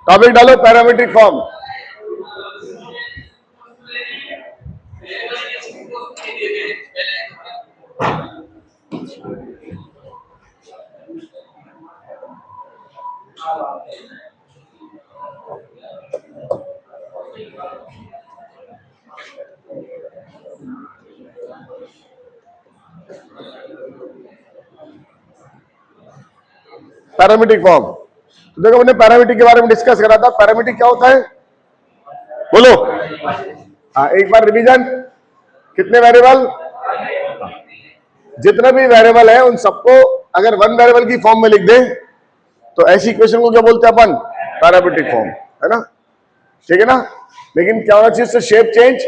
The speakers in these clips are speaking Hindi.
टॉपिक डालो पैरामीट्रिक फॉर्म। पैरामीट्रिक फॉर्म, तो देखो मैंने पैरामीट्रिक के बारे में डिस्कस करा था। पैरामीट्रिक क्या होता है बोलो? हाँ, एक बार रिवीजन। कितने वेरिएबल? जितने भी वेरिएबल है उन सबको अगर वन वेरिएबल की फॉर्म में लिख दे तो ऐसी इक्वेशन को क्या बोलते हैं अपन? पैरामीट्रिक फॉर्म, है ना? ठीक है ना? लेकिन क्या होना चाहिए उससे? शेप चेंज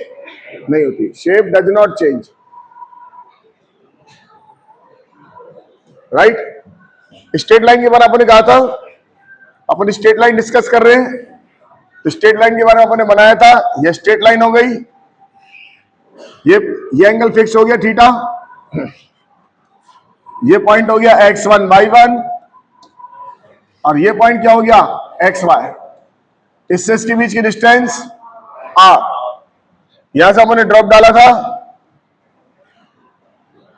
नहीं होती। Shape does not change, right? Straight line के बारे में आपने कहा था, अपन स्ट्रेट लाइन डिस्कस कर रहे हैं, तो स्ट्रेट लाइन के बारे में आपने बनाया था। ये स्ट्रेट लाइन हो गई, ये एंगल फिक्स हो गया थीटा, ये पॉइंट हो गया x1 y1 और ये पॉइंट क्या हो गया? xy। इससे इसके बीच की डिस्टेंस r। यहां से हमने ड्रॉप डाला था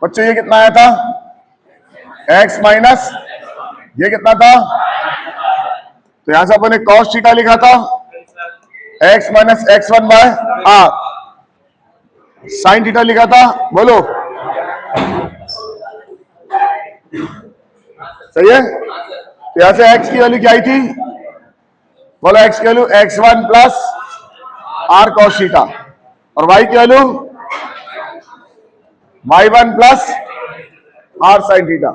बच्चों, ये कितना आया था? x माइनस ये कितना था? तो यहां से अपन ने cos थीटा लिखा था, x minus x1 by r। Sine theta लिखा था, बोलो सही है? तो यहां से x की वैल्यू क्या आई थी? बोलो x की value x1 plus r cos theta, और y की value y1 plus r sin theta,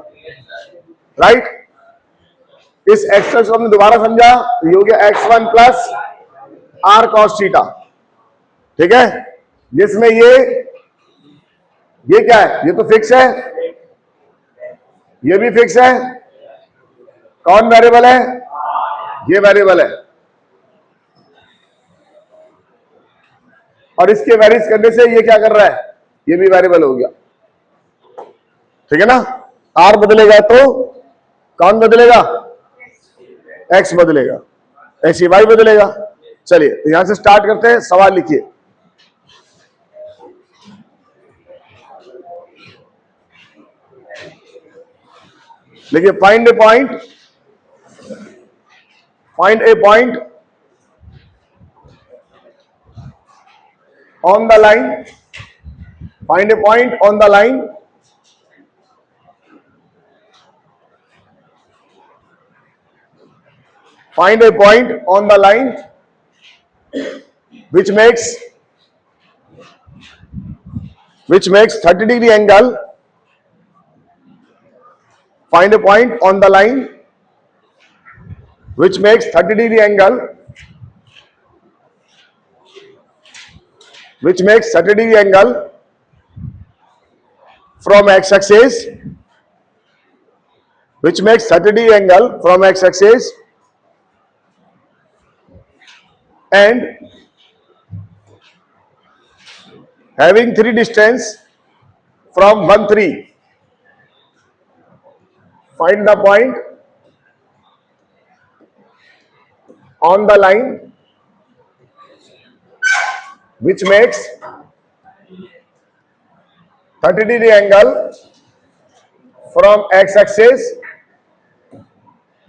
right? इस एक्सप्रेशन को हमने दोबारा समझा, ये हो गया x1 plus r cos theta, ठीक है? जिसमें ये क्या है? ये तो फिक्स है, ये भी फिक्स है। कौन वेरिएबल है? ये वेरिएबल है, और इसके वेरीज करने से ये क्या कर रहा है? ये भी वेरिएबल हो गया, ठीक है ना? r बदलेगा तो कौन बदलेगा? x बदलेगा, ऐसी y बदलेगा। चलिए तो यहां से स्टार्ट करते हैं, सवाल लिखिए। देखिए, find A point on the line, find a point on the line which makes 30 degree angle. Find a point on the line which makes 30 degree angle from x-axis, and having 3 distance from 1, 3. Find the point on the line which makes 30 degree angle from x-axis,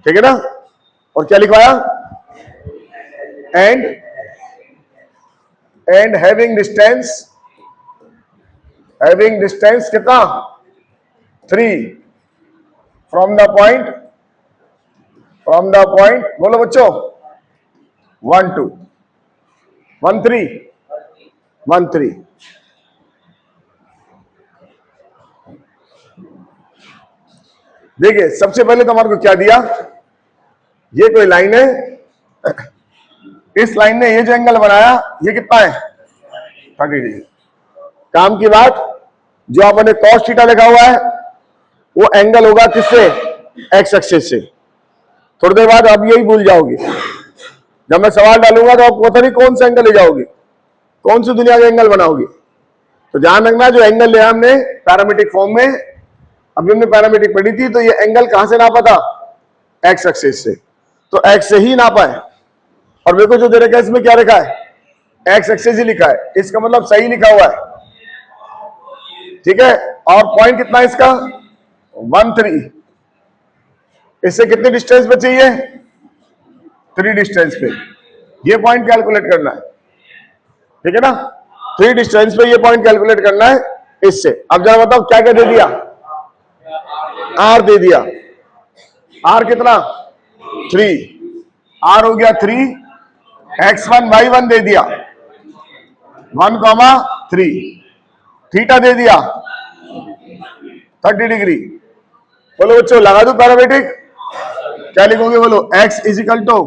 ठीक है ना? और क्या लिखवाया? and having distance कितना? 3 from the point, बोलो बच्चों, 1, 2, 1, 3, 1, 3। देखिए, सबसे पहले तो हमारे को क्या दिया? ये कोई लाइन है, इस लाइन ने ये जो एंगल बनाया ये कितना है? 30 डिग्री। काम की बात, जो आपने cos थीटा लिखा हुआ है वो एंगल होगा किससे? एक्स एक्सिस से। थोड़ी देर बाद आप यही भूल जाओगे, जब मैं सवाल डालूंगा तो आप पता नहीं कौन सा एंगल ले जाओगे, कौन सी दुनिया का एंगल बनाओगे। तो ध्यान रखना, जो एंगल लिया हमने पैरामीट्रिक फॉर्म में, अभी हमने पैरामीट्रिक पढ़ी थी, तो ये एंगल कहां से नापा था? एक्स एक्सिस से। तो एक्स से ही नापा है, और मेरे को जो दे रखा है इसमें क्या लिखा है, एक्स एक्सेस ही लिखा है, इसका मतलब सही लिखा हुआ है, ठीक है। और पॉइंट कितना है इसका, 1 3। इससे कितने डिस्टेंस पे चाहिए, 3 डिस्टेंस पे। ये पॉइंट कैलकुलेट करना है, ठीक है ना। 3 डिस्टेंस पे ये पॉइंट कैलकुलेट करना है इससे। अब जरा बताओ क्या क्या दे दिया, आर दे दिया, आर कितना 3, आर हो गया 3, x1 y1 दे दिया 1,3, थीटा दे दिया 30 डिग्री। बोलो बच्चों लगा दो पैरामेट्रिक, क्या लिखोगे बोलो, x is equal to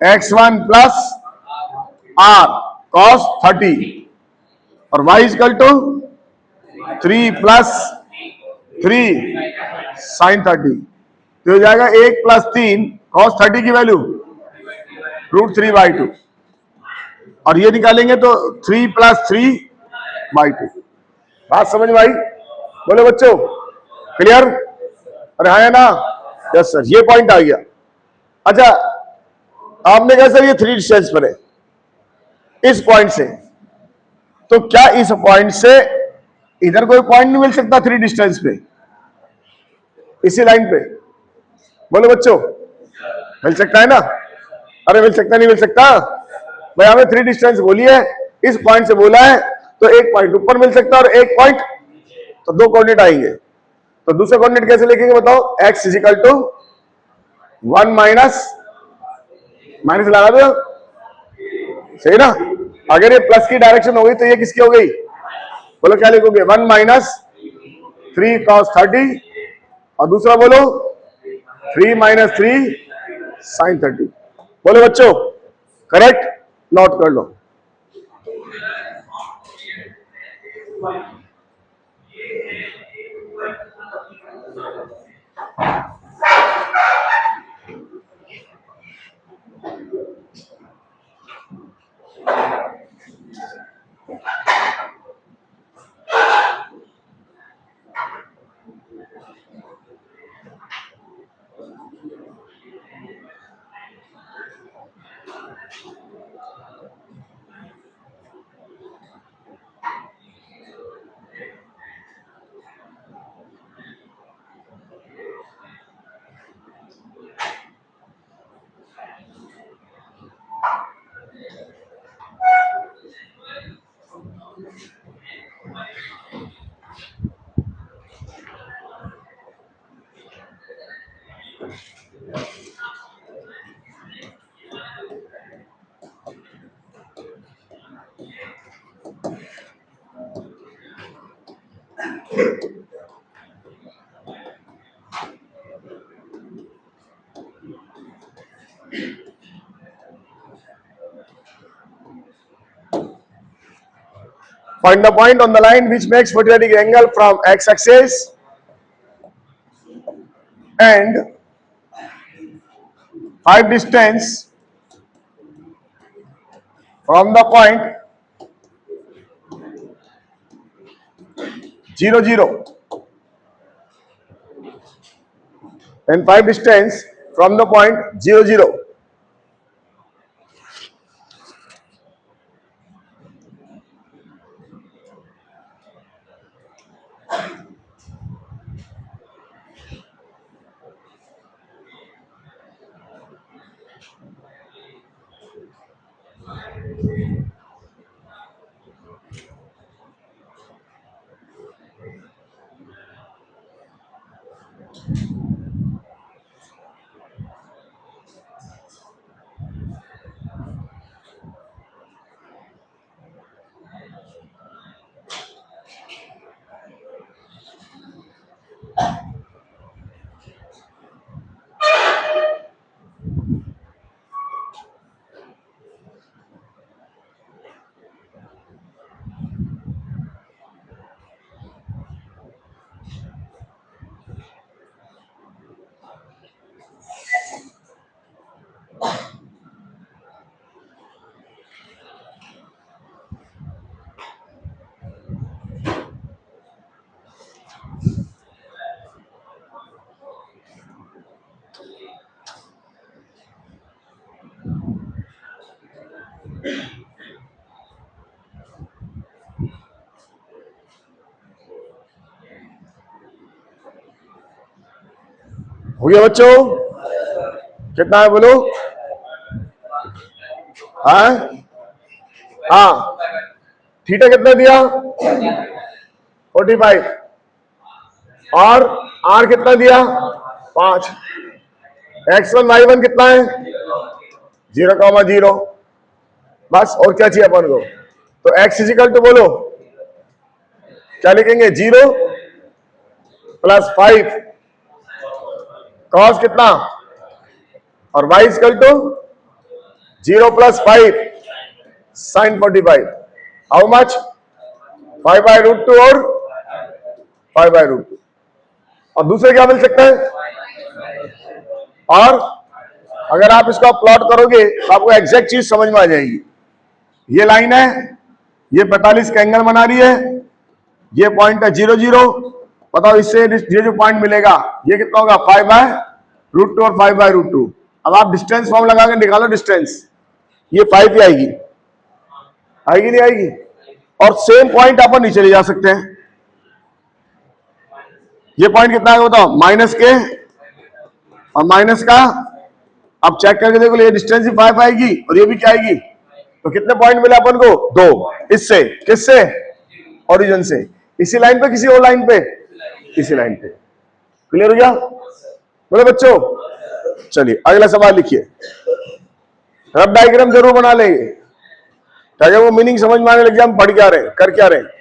x1 plus R cos 30 और y is equal to 3 plus 3 sine 30। तो हो जाएगा 1 प्लस 3 कॉस 30 की वैल्यू √3/2 और ये निकालेंगे तो 3 प्लस 3/2। बात समझ में आई, बोले बच्चों क्लियर, अरे हाँ है ना, यस सर, ये पॉइंट आ गया। अच्छा आपने कहा सर ये 3 डिस्टेंस पर है इस पॉइंट से, तो क्या इस पॉइंट से इधर कोई पॉइंट नहीं मिल सकता 3 डिस्टेंस पे, इसी लाइन पे, बोलो बच्चों मिल सकता है ना, अरे मिल सकता नहीं मिल सकता भाई, हमें 3 डिस्टेंस बोली है, इस पॉइंट से बोला है, तो एक पॉइंट ऊपर मिल सकता है और एक पॉइंट, तो 2 कोऑर्डिनेट आएंगे। तो दूसरे कोऑर्डिनेट कैसे लिखेंगे बताओ, x is equal to 1 minus minus लगा दो, सही ना। अगर ये प्लस की डायरेक्शन हो गई तो ये किसकी हो गई, बोलो क्या लिखोगे, 1 माइनस 3 cos 30 और दूसरा बोलो 3 माइनस 3 साइन 30। बोलो बच्चों करेक्ट, नोट कर लो। Find the point on the line which makes 45 degree angle from x-axis and 5 distance from the point 0 0 and 5 distance from the point 0 0. हो गया बच्चों? कितना है बोलो? हाँ हाँ, थीटा कितना दिया? 45। और आर कितना दिया? 5। x1 y1 कितना है? 0,0। बस, और क्या चाहिए अपन को? तो x इजिकल टू बोलो क्या लिखेंगे? 0 + 5 cos कितना, और y is equal to 0 + 5 sin 45। How much? 5/√2 और 5/√2। और दूसरे क्या मिल सकता है? और अगर आप इसका प्लॉट करोगे तो आपको एग्जैक्ट चीज समझ में आ जाएगी। ये लाइन है, ये 45 का एंगल बना रही है, ये पॉइंट है 0 0। बताओ इससे ये जो पॉइंट मिलेगा ये कितना होगा? 5/√2 और 5/√2। अब आप डिस्टेंस फॉर्म लगा के निकालो डिस्टेंस, ये 5 ही आएगी। आएगी नहीं आएगी? और सेम पॉइंट अपन नीचे ले जा सकते हैं। ये पॉइंट कितना है बताओ? माइनस के और माइनस का। अब चेक करके देखो, ये डिस्टेंस ही 5 आएगी और ये भी क्या आएगी। तो कितने पॉइंट मिले अपन को? 2। इससे, किससे? ओरिजिन से। इसी लाइन पे, किसी और लाइन पे? इसी लाइन पे। क्लियर हो गया बोले बच्चों? चलिए अगला सवाल लिखिए। रफ डायग्राम जरूर बना लेंगे ताकि वो मीनिंग समझ में आने लग जाए हम पढ़ क्या रहे, कर क्या रहे।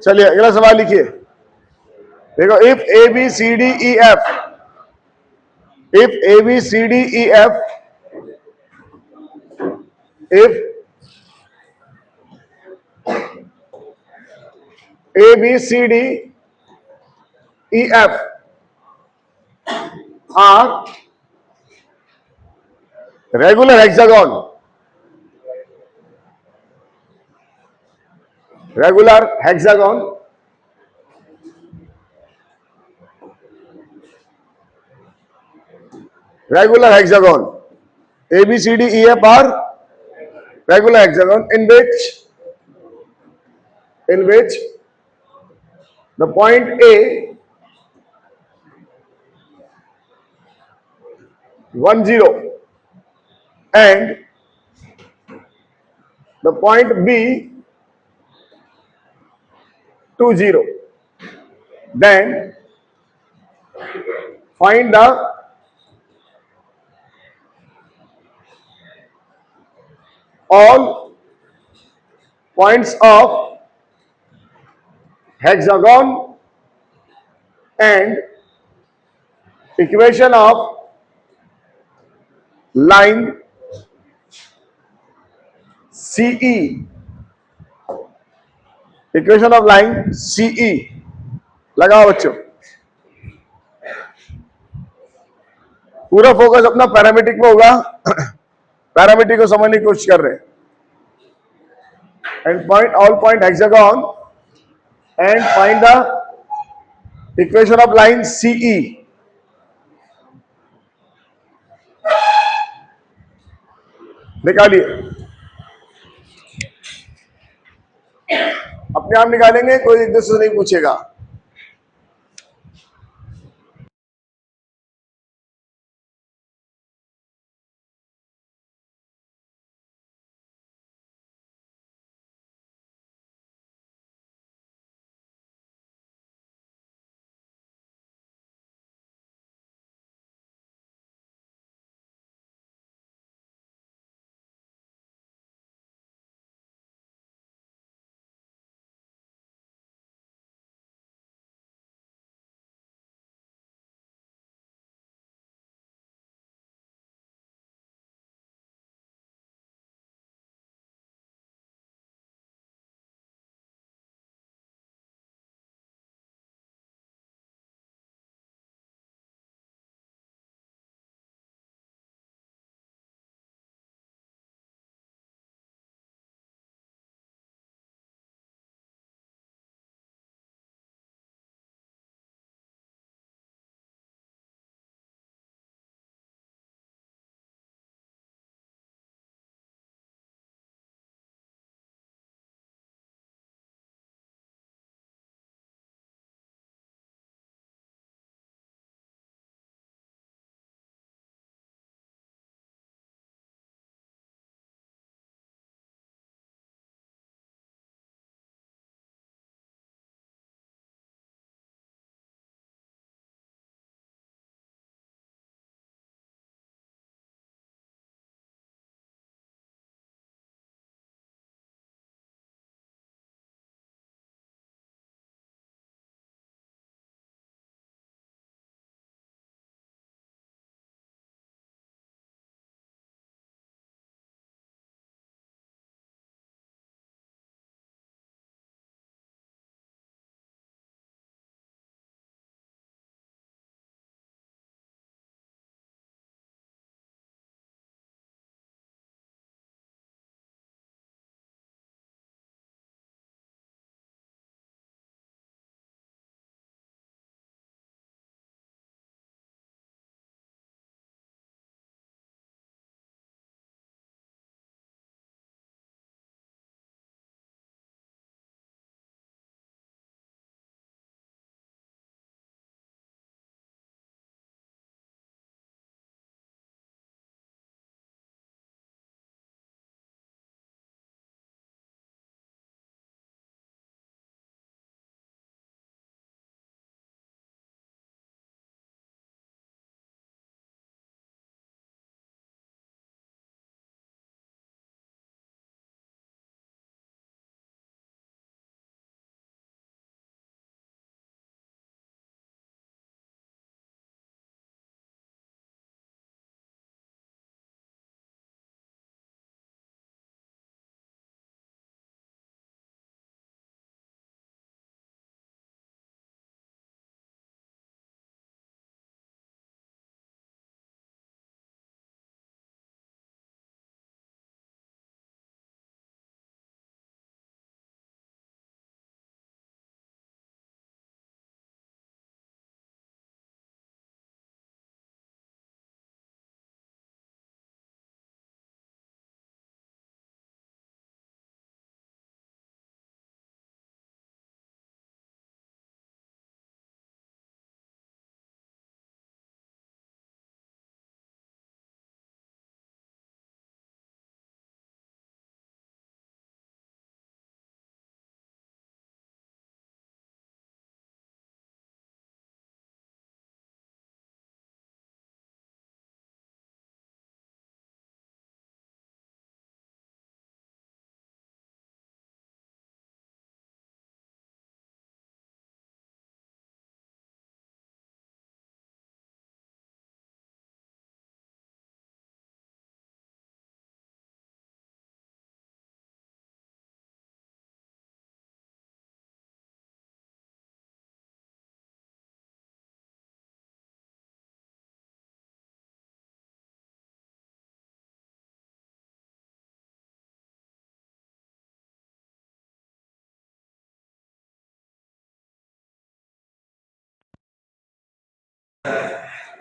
चलिए अगला सवाल लिखिए। देखो, if A B C D E F, if A B C D E F, if A B C D E F are regular hexagon, regular hexagon, regular hexagon, A B C D E F are regular hexagon in which the point A 1 0 and the point B 2 0. Then find the all points of hexagon and equation of line CE, equation of line CE। लगाओ बच्चों, पूरा फोकस अपना पैरामीट्रिक में होगा। पैरामीट्रिक को समझने की कोशिश कर रहे हैं। And point all point hexagon and find the equation of line CE। निकालिए, अपने आप निकालेंगे, कोई एक दूसरे से नहीं पूछेगा।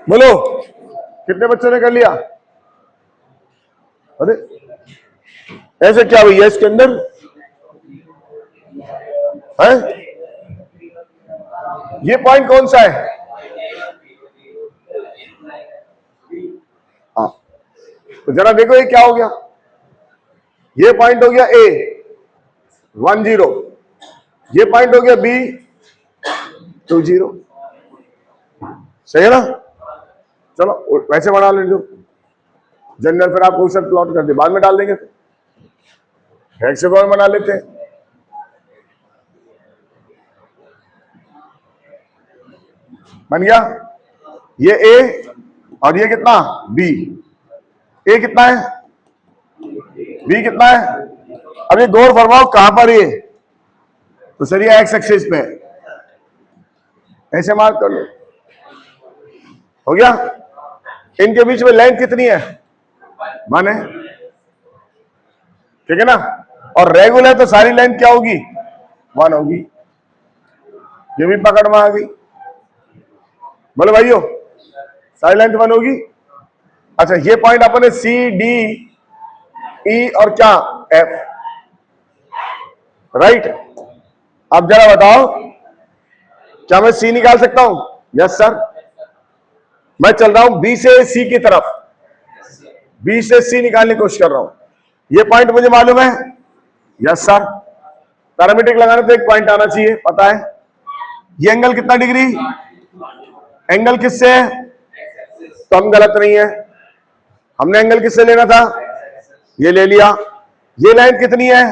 बोलो कितने बच्चों ने कर लिया? अरे ऐसे क्या भैया इसके अंदर है? ये पॉइंट कौन सा है? हाँ, तो जरा देखो ये क्या हो गया। ये पॉइंट हो गया ए 10, ये पॉइंट हो गया बी 20। सही है ना? चलो वैसे बना ले जो जनरल, फिर आप क्वेश्चन प्लॉट कर दे, बाद में डाल देंगे, हेक्सागोन बना लेते हैं। बन गया ये ए और ये कितना बी। ए कितना है, बी कितना है? अब ये गौर फरमाओ कहां पर ये, तो सर ये एक्स एक्सिस पे, ऐसे मार्क कर लो। हो गया? इनके बीच में लेंथ कितनी है? 1 है, ठीक है ना? और रेगुलर तो सारी लेंथ क्या होगी? 1 होगी। ये भी पकड़ में आ गई। बोलो भाइयों सारी लेंथ 1 होगी। अच्छा ये पॉइंट अपने सी डी ई और क्या एफ, राइट? अब जरा बताओ क्या मैं सी निकाल सकता हूं? Yes sir. मैं चल रहा हूं बी से सी की तरफ, बी से सी निकालने की कोशिश कर रहा हूं। ये पॉइंट मुझे मालूम है, यस सर। पैरामीट्रिक लगाने तो एक पॉइंट आना चाहिए, पता है। ये एंगल कितना डिग्री? एंगल किससे है? तो हम गलत नहीं है, हमने एंगल किससे लेना था? ये ले लिया। ये लाइन कितनी है?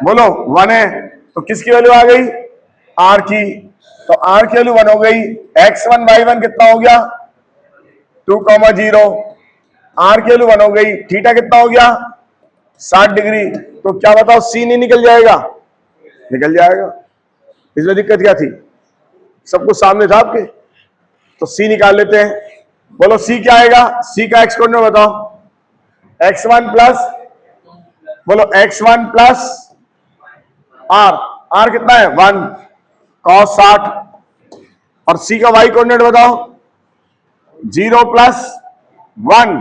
बोलो 1 है, तो किसकी वैल्यू आ गई? आर की। तो आर की वैल्यू 1 हो गई। x1 y1 कितना हो गया? 2,0। आर की वैल्यू 1 हो गई। थीटा कितना हो गया? 60 डिग्री। तो क्या बताओ सी नहीं निकल जाएगा? निकल जाएगा। इसमें दिक्कत क्या थी? सब कुछ सामने था आपके, तो सी निकाल लेते हैं। बोलो सी क्या आएगा? सी का एक्स कोऑर्डिनेट बताओ। x1 प्लस, बोलो x1 प्लस आर, आर कितना है? 1 cos 60। और सी का y कोऑर्डिनेट बताओ। 0 प्लस 1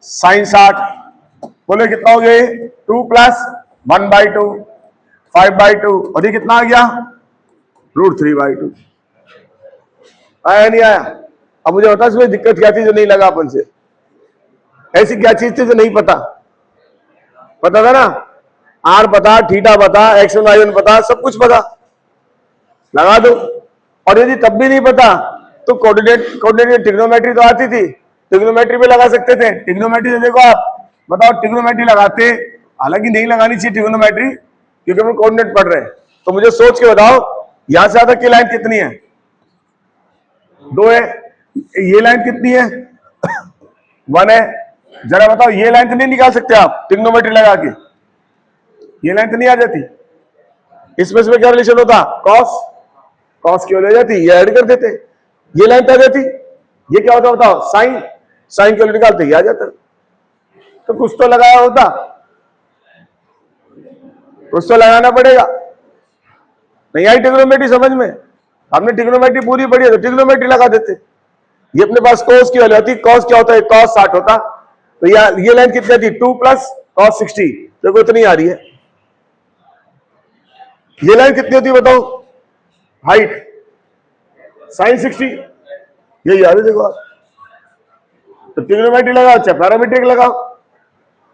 sin 60। बोले कितना हो गया? 2 प्लस 1/2, 5/2। और ये कितना आ गया? √3/2। आया नहीं आया? अब मुझे बता इसमें दिक्कत क्या थी जो नहीं लगा अपन से? ऐसी क्या चीज थी जो नहीं पता? पता था ना? आर पता, थीटा पता, x1 y1 पता, सब कुछ पता, लगा दो। और यदि तब भी नहीं पता तो कोऑर्डिनेट ट्रिग्नोमेट्री तो आती थी, ट्रिग्नोमेट्री पे लगा सकते थे। ट्रिग्नोमेट्री से देखो आप बताओ, ट्रिग्नोमेट्री लगाते, हालांकि नहीं लगानी चाहिए ट्रिग्नोमेट्री क्योंकि हम कोऑर्डिनेट पढ़ रहे हैं। तो मुझे सोच के बताओ यहां से आधा की लाइन कितनी है? 2 है। ये लाइन कितनी है? 1 है। जरा बताओ ये लाइन तो नहीं निकाल सकते आप ट्रिग्नोमेट्री लगा के? ये लाइन तो नहीं आ जाती? इसमें क्या रिलेशन होता? कॉस, कॉस की वैल्यू आ जाती, ये ऐड कर देते, ये लाइन तो आ जाती। ये क्या होता बताओ? साइन, साइन की वैल्यू निकालते ये आ जाता। तो कुछ तो लगाया होता, कुछ तो लगाना पड़ेगा। नहीं आई ट्रिग्नोमेट्री समझ में? हमने ट्रिग्नोमेट्री पूरी पढ़ी है तो ट्रिग्नोमेट्री लगा देते। ये अपने पास कॉस की वैल्यू आती, कॉस क्या होता है? कॉस 60 होता। तो ये लाइन कितनी थी? 2 प्लस कॉस 60। देखो इतनी आ रही है। ये लाइन कितनी होती है बताओ? हाइट साइन 60, ये याद है देखो आप। तो ट्रिग्नोमेट्री लगाओ चाहे पैरामीट्रिक लगाओ।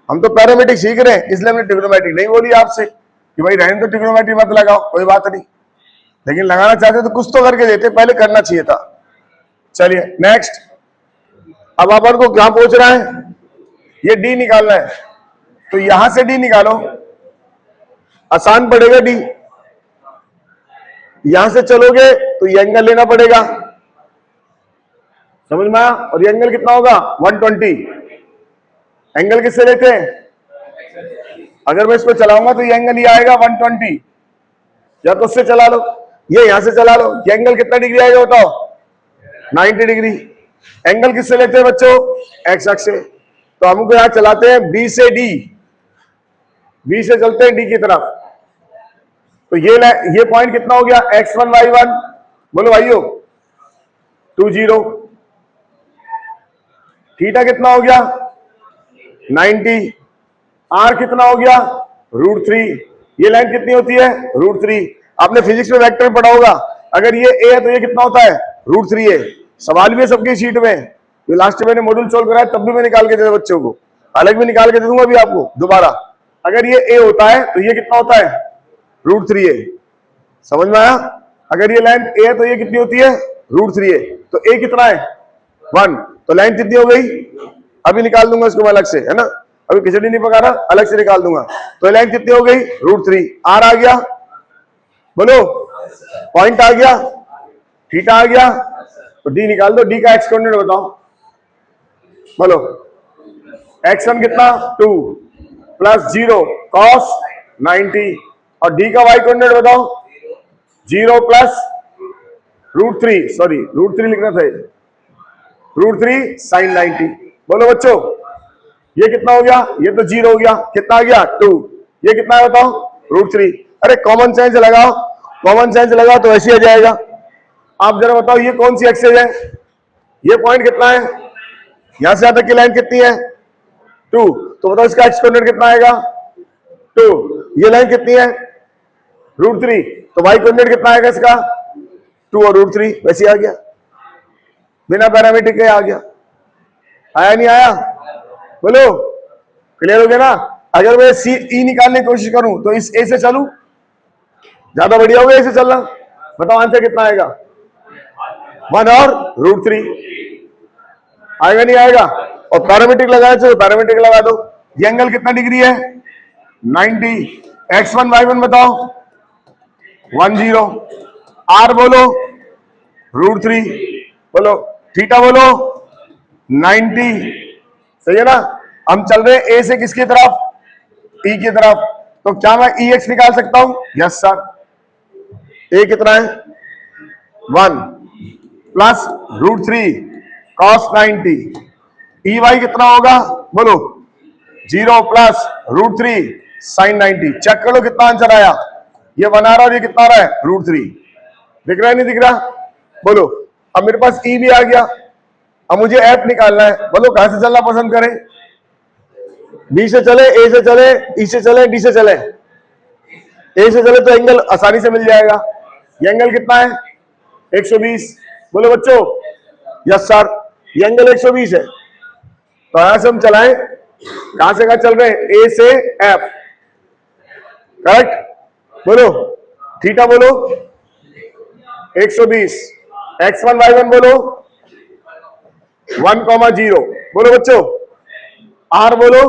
हम तो पैरामीट्रिक सीख रहे हैं इसलिए हमने ट्रिग्नोमेट्री नहीं बोली आपसे कि भाई रहने तो ट्रिग्नोमेट्री मत लगाओ, कोई बात नहीं। लेकिन लगाना चाहते तो कुछ तो करके देते, पहले करना चाहिए था। चलिए नेक्स्ट। अब अपन को क्या पूछ रहा है? ये डी निकालना है, तो यहां से डी निकालो, आसान पड़ेगा डी। यहां से चलोगे तो ये एंगल लेना पड़ेगा, समझ में आया? और ये एंगल कितना होगा? 120। एंगल किससे लेते हैं? अगर मैं इसको चलाऊंगा तो ये एंगल ये आएगा 120, या तो उससे चला लो, ये यहां से चला लो। ये एंगल कितना डिग्री आएगा बताओ? 90 डिग्री। एंगल किससे लेते हैं बच्चों? एक्स अक्ष से। तो हमको यहां चलाते हैं बी से डी, बी से चलते हैं डी की तरफ। तो ये पॉइंट कितना हो गया? x1 y1। बोलो भाइयों 20, थीटा कितना हो गया 90, आर कितना हो गया √3। ये लाइन कितनी होती है √3। आपने फिजिक्स में वेक्टर में पढ़ा होगा, अगर ये ए है तो ये कितना होता है √3 है। सवाल भी है सबकी शीट में, ये लास्ट में मैंने मॉड्यूल सोल्व कराया तब भी मैं निकाल के दे दूं बच्चों को, अलग भी निकाल के दे दूंगा अभी आपको दोबारा। अगर ये ए होता है तो ये कितना होता है √3 है। समझ में आया? अगर ये लाइन ए है तो ये कितनी होती है √3 है। तो ए कितना है 1, तो लाइन कितनी हो गई, अभी निकाल दूंगा इसको मैं अलग से, है ना, अभी खिचड़ी नहीं पका रहा, अलग से निकाल दूंगा। तो लाइन कितनी हो गई √3। आर आ गया, बोलो, पॉइंट आ गया, थीटा आ गया, तो डी निकाल दो। डी का एक्स कोऑर्डिनेट बताओ, बोलो। x1 कितना 2 प्लस 0 cos 90, और डी का वाई कोऑर्डिनेट बताओ 0 प्लस √3, सॉरी √3 लिखना था, √3 sin 90। बोलो बच्चों, ये कितना हो गया, ये तो 0 हो गया, कितना आ गया 2, ये कितना है बताओ √3। अरे कॉमन सेंस लगाओ, कॉमन सेंस लगाओ तो ऐसे आ जाएगा। आप जरा बताओ ये कौन सी एक्सेस है, ये पॉइंट कितना है, यहां से यहां तक की लाइन कितनी है 2, तो बताओ इसका एक्स कोऑर्डिनेट कितना आएगा 2। ये लाइन कितनी है √3, तो वाई कोऑर्डिनेट कितना आएगा इसका 2 और √3, वैसे आ गया, बिना पैरामीटर के आ गया। आया नहीं आया, बोलो, क्लियर हो गया ना। अगर मैं सी ई निकालने की कोशिश करूं तो इस ए से चलूं, ज्यादा बढ़िया होगा ए से चलना। बताओ आंसर कितना आएगा 1 और √3, आएगा नहीं आएगा। और पैरामीट्रिक लगाए तो पैरामीट्रिक लगा दो। ये एंगल कितना डिग्री है 90। x1 y1 बताओ 10, r बोलो √3, बोलो थीटा बोलो 90, सही है ना। हम चल रहे ए से किसकी तरफ, ई की तरफ, तो क्या मैं ई एक्स निकाल सकता हूं, यस सर। ए कितना है 1 प्लस √3 cos 90, ई वाई कितना होगा बोलो 0 प्लस √3 sin 90। चेक करो कितना आंसर आया, ये बना रहा और ये कितना आ रहा है √3। दिख रहा है नहीं दिख रहा, बोलो। अब मेरे पास ई भी आ गया, अब मुझे एफ निकालना है, बोलो कहां से चलना पसंद करें, बी से चले, ए से चले, ई से चले, डी से चले। ए से चले तो एंगल आसानी से मिल जाएगा, ये एंगल कितना है 120, बोलो बच्चों यस सर, ये एंगल 120 है। तो यहां से हम चलाएं, कहां से कहां चल रहे हैं, ए से एफ, करेक्ट। बोलो थीटा बोलो 120, x1 y1 बोलो 1,0, बोलो बच्चों r बोलो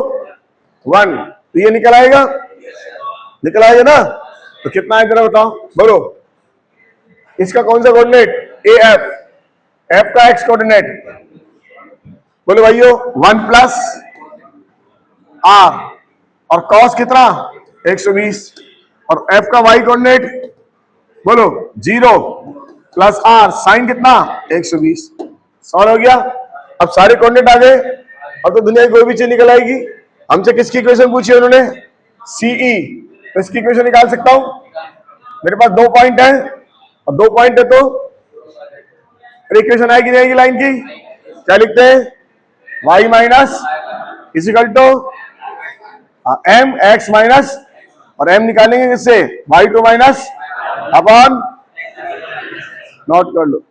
1, तो ये निकल आएगा, निकल आएगा ना। तो कितना है जरा बताओ, बोलो इसका कौन सा कोऑर्डिनेट ए एफ, एफ का एक्स कोऑर्डिनेट बोलो भाइयों 1 प्लस आर, और कॉस कितना 120, और एफ का वाई कोऑर्डिनेट बोलो 0 प्लस आर, साइन कितना 120। सॉल्व हो गया। अब सारे कोऑर्डिनेट आ गए, अब तो दुनिया की कोई भी चीज निकल आएगी। हमसे किसकी इक्वेशन पूछी उन्होंने, सीई, तो इसकी इक्वेशन निकाल सकता हूं। मेरे पास 2 पॉइंट है और 2 पॉइंट है, तो इक्वेशन आएगी नहीं लाइन की, क्या लिखते हैं y minus is equal to m x minus, और m निकालेंगे किससे y2 माइनस अपॉन, नोट कर लो।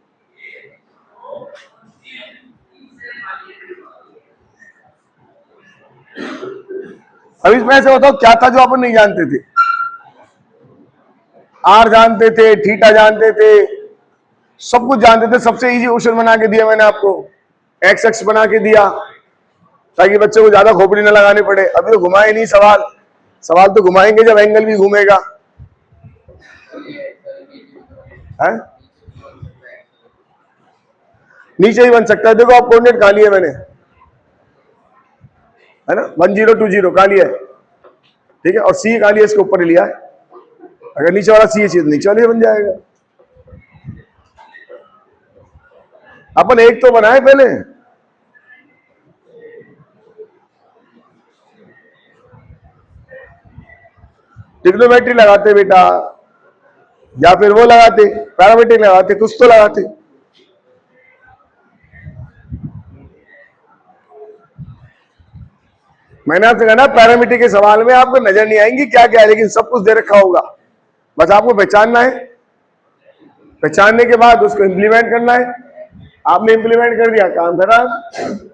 अब इसमें ऐसे बताओ क्या था जो अपन नहीं जानते थे, आर जानते थे, थीटा जानते थे, सब कुछ जानते थे। सबसे इजी क्वेश्चन बना के दिया मैंने आपको, एक्स एक्स बना के दिया ताकि बच्चे को ज्यादा खोपड़ी न लगानी पड़े। अभी तो घुमाए नहीं सवाल, सवाल तो घुमाएंगे जब एंगल भी घूमेगा, है? नीचे ही बन सकता है, देखो आप कोऑर्डिनेट कहा लिया मैंने, है ना, 1020 कहा लिया है, ठीक है, और सी कहा लिया, इसके ऊपर लिया है। अगर नीचे वाला सी है तो नीचे वाले बन जाएगा। अपन एक तो बनाए पहले, ट्रिग्नोमेट्री लगाते बेटा, या फिर वो लगाते पैरामीट्रिक लगाते, कुछ तो लगाते। मैंने आपसे कहा ना, पैरामीटर के सवाल में आपको नजर नहीं आएंगी क्या क्या है, लेकिन सब कुछ दे रखा होगा, बस आपको पहचानना है। पहचानने के बाद उसको इंप्लीमेंट करना है। आपने इंप्लीमेंट कर दिया, काम खराब।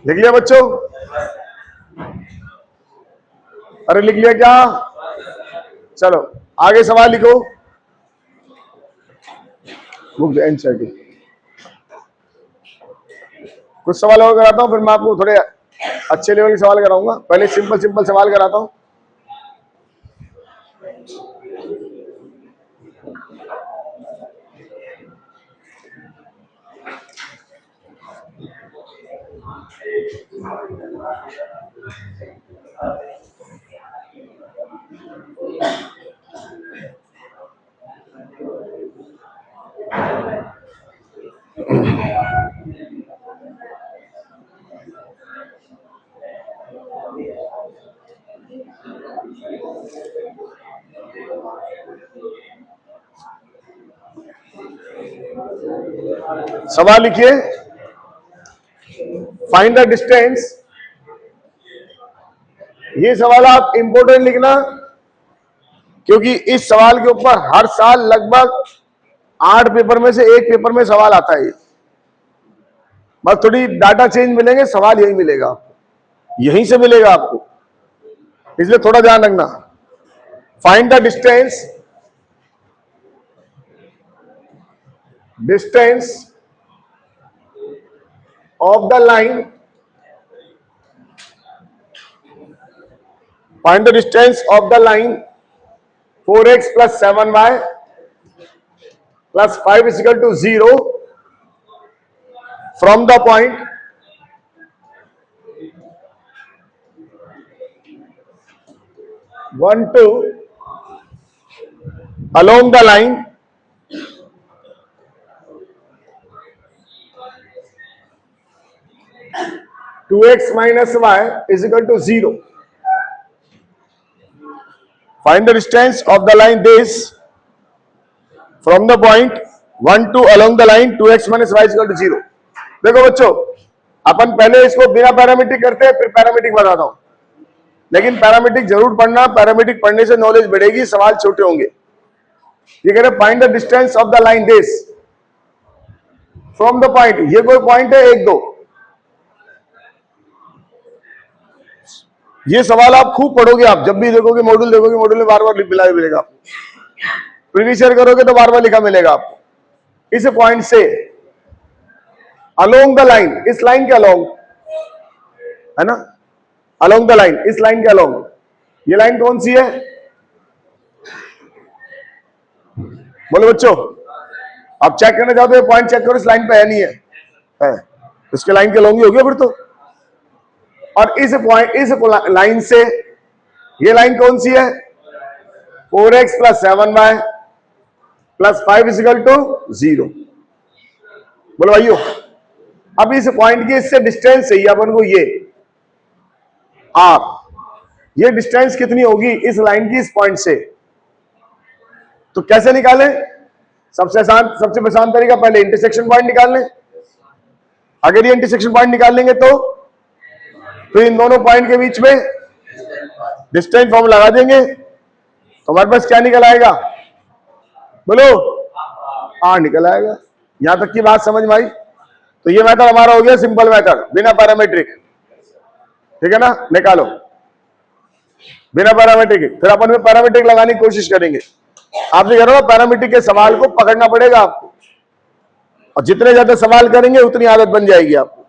लिख लिया बच्चों? अरे लिख लिया क्या? चलो आगे सवाल लिखो। बुक एनसीईआरटी कुछ सवाल और कराता हूँ, फिर मैं आपको थोड़े अच्छे लेवल के सवाल कराऊंगा। पहले सिंपल सिंपल सवाल कराता हूँ। सवाल लिखिए, फाइंड द डिस्टेंस। ये सवाल आप इंपोर्टेंट लिखना, क्योंकि इस सवाल के ऊपर हर साल लगभग 8 पेपर में से एक पेपर में सवाल आता है। बस थोड़ी डाटा चेंज मिलेंगे, सवाल यही मिलेगा आपको, यहीं से मिलेगा आपको, इसलिए थोड़ा ध्यान रखना। Find the distance of the line, find the distance of the line 4x plus 7y plus 5 is equal to 0 from the point 1 to along the line 2x minus y is equal to 0. Find the distance of the line this from the point 1 to along the line 2x minus y is equal to 0. देखो बच्चों, अपन पहले इसको बिना पैरामीट्रिक करते हैं, फिर पैरामीट्रिक बताता हूं, लेकिन पैरामीट्रिक जरूर पढ़ना। पैरामीट्रिक पढ़ने से नॉलेज बढ़ेगी, सवाल छोटे होंगे। ये कह रहे find the distance of the line this from the point, ये कोई पॉइंट है 1 2। ये सवाल आप खूब पढ़ोगे, आप जब भी देखोगे मॉड्यूल देखोगे, मॉड्यूल में बार बार मिलेगा आपको। प्रीवियस ईयर करोगे तो बार बार लिखा मिलेगा आपको। इस पॉइंट से अलोंग द लाइन, इस लाइन के अलोंग है ना, अलोंग द लाइन, इस लाइन के अलोंग, ये लाइन कौन सी है? बोलो बच्चों, आप चेक करना चाहते हो पॉइंट चेक करो, इस लाइन पे है नहीं है, इसके लाइन के अलोंग ही हो गया फिर तो। और इस पॉइंट, इस लाइन से ये लाइन कौन सी है? 4x plus 7y plus 5 is equal to 0। बोलो भाइयों, अब इस पॉइंट की इससे डिस्टेंस चाहिए अपन को, ये r, ये डिस्टेंस कितनी होगी इस लाइन की इस पॉइंट से? तो कैसे निकालें? सबसे आसान तरीका, पहले इंटरसेक्शन पॉइंट निकाल लें। अगर ये इंटरसेक्शन पॉइंट निकाल लेंगे तो फिर इन दोनों पॉइंट के बीच में डिस्टेंस फॉर्म लगा देंगे, तो हमारे पास क्या निकल आएगा? बोलो, r निकल आएगा। यहां तक की बात समझ में आई? तो ये मेथड हमारा हो गया सिंपल मेथड, बिना पैरामीट्रिक, ठीक है ना? निकालो बिना पैरामीट्रिक, फिर अपन में पैरामीट्रिक लगाने की कोशिश करेंगे। आपने कह रहा हो पैरामीट्रिक के सवाल को पकड़ना पड़ेगा आपको, और जितने ज्यादा सवाल करेंगे उतनी आदत बन जाएगी आपको।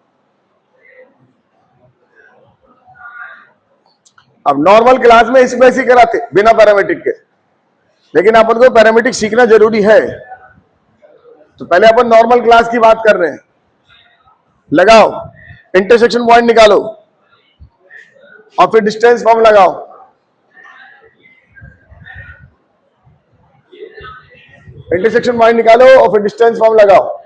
अब नॉर्मल क्लास में इसमें ऐसे कराते बिना पैरामीट्रिक के, लेकिन अपन को पैरामीट्रिक सीखना जरूरी है। तो पहले अपन नॉर्मल क्लास की बात कर रहे हैं। लगाओ, इंटरसेक्शन पॉइंट निकालो और फिर डिस्टेंस फॉर्म लगाओ। इंटरसेक्शन पॉइंट निकालो और फिर डिस्टेंस फॉर्म लगाओ।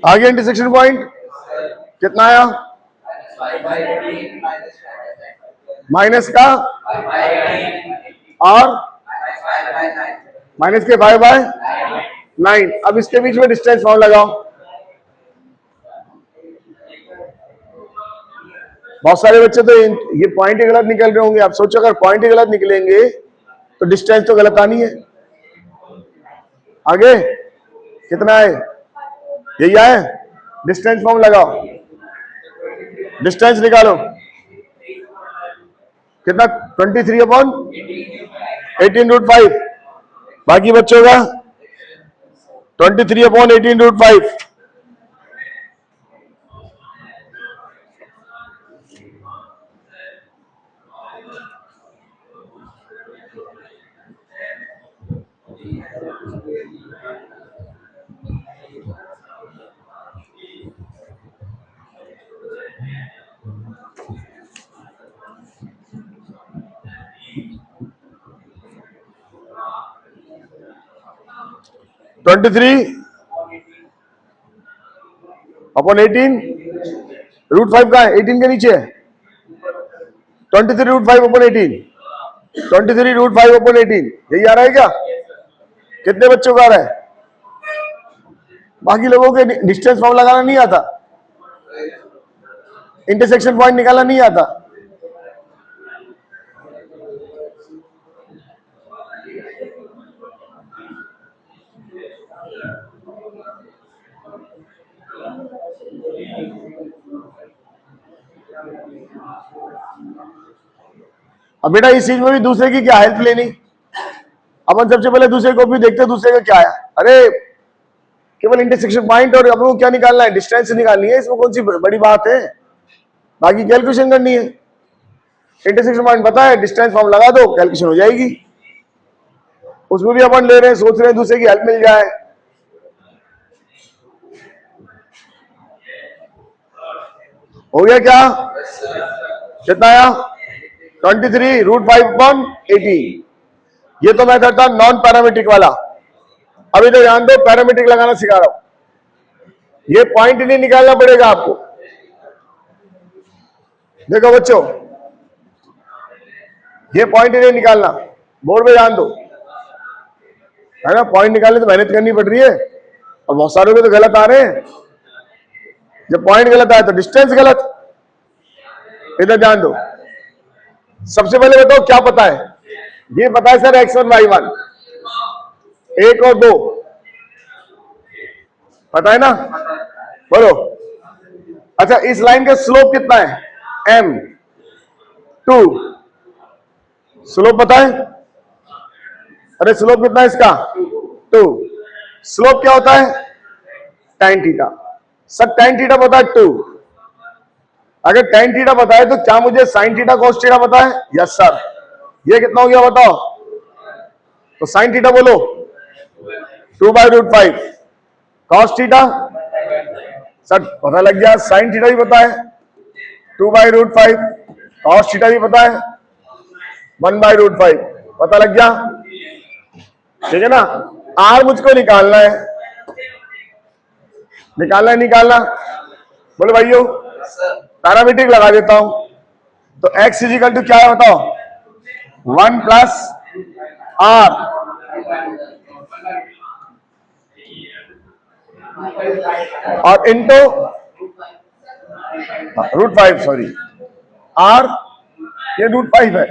आगे इंटरसेक्शन पॉइंट कितना आया? माइनस का और माइनस के 5/9। अब इसके बीच में डिस्टेंस फॉर्म लगाओ। बहुत सारे बच्चे तो ये पॉइंट ही गलत निकल रहे होंगे। आप सोचो अगर पॉइंट ही गलत निकलेंगे तो डिस्टेंस तो गलत आनी है। आगे कितना है? यही आए। डिस्टेंस फॉर्म लगाओ, डिस्टेंस निकालो। कितना? 23/18√5। बाकी बच्चों का 23/18√5। ट्वेंटी 23/18√5 का है? 18 के नीचे है। 23√5/18। 23√5/18 यही आ रहा है क्या? कितने बच्चों का आ रहा है? बाकी लोगों के डिस्टेंस फॉर्म लगाना नहीं आता, इंटरसेक्शन पॉइंट निकालना नहीं आता। अब बेटा इस चीज में भी दूसरे की क्या हेल्प लेनी? अपन सबसे पहले दूसरे को भी देखते दूसरे का क्या है। अरे केवल इंटरसेक्शन पॉइंट और अपन को क्या निकालना है? डिस्टेंस निकालनी है। इसमें कौन सी बड़ी बात है? बाकी कैलकुलेशन करनी है। इंटरसेक्शन पॉइंट पता है, डिस्टेंस फॉर्म लगा दो, कैलकुलेशन हो जाएगी। उसमें भी अपन ले रहे हैं, सोच रहे हैं दूसरे की हेल्प मिल जाए। हो गया क्या? कितना आया? 23√5/18। ये तो मेथड था नॉन पैरामीट्रिक वाला। अभी तो ध्यान दो, पैरामीट्रिक लगाना सिखा रहा हूं। ये पॉइंट नहीं निकालना पड़ेगा आपको। देखो बच्चों, ये पॉइंट नहीं निकालना, बोर्ड पे ध्यान दो, है ना। पॉइंट निकालने तो मेहनत करनी पड़ रही है और बहुत सारे में तो गलत आ रहे हैं। जब पॉइंट गलत आए तो डिस्टेंस गलत। इधर ध्यान दो। सबसे पहले बताओ क्या पता है? ये पता है सर x1 y1, 1 और 2 पता है ना? बोलो। अच्छा, इस लाइन का स्लोप कितना है? m2। स्लोप पता है? अरे स्लोप कितना है इसका? 2। स्लोप क्या होता है? tan theta. Sir tan theta पता है 2। अगर tan थीटा पता है तो क्या मुझे sin थीटा cos थीटा पता है? Yes sir. ये कितना हो गया बताओ? तो sin थीटा बोलो 2/√5। cos थीटा सर पता लग गया। sin थीटा भी पता है 2/√5। cos थीटा भी पता है 1/√5। पता लग गया, ठीक है ना। r मुझको निकालना है, निकालना। बोलो भाइयों, पैरामीट्रिक लगा देता हूं। तो x इजिकल टू क्या है बताओ? 1 + r और इंटू √5। सॉरी, r ये √5 है,